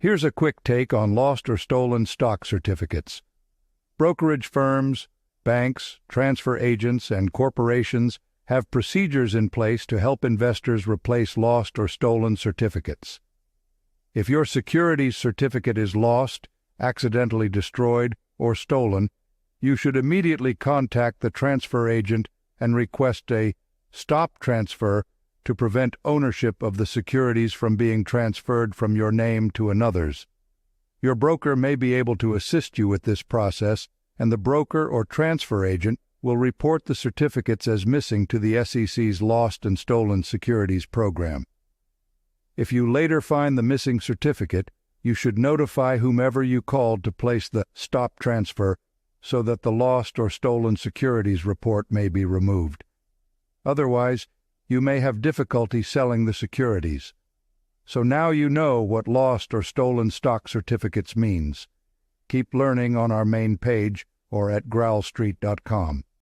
Here's a quick take on lost or stolen stock certificates. Brokerage firms, banks, transfer agents, and corporations have procedures in place to help investors replace lost or stolen certificates. If your securities certificate is lost, accidentally destroyed, or stolen, you should immediately contact the transfer agent and request a stop transfer to prevent ownership of the securities from being transferred from your name to another's. Your broker may be able to assist you with this process, and the broker or transfer agent will report the certificates as missing to the SEC's Lost and Stolen Securities Program. If you later find the missing certificate, you should notify whomever you called to place the stop transfer so that the lost or stolen securities report may be removed. Otherwise, you may have difficulty selling the securities. So now you know what lost or stolen stock certificates means. Keep learning on our main page or at growlstreet.com.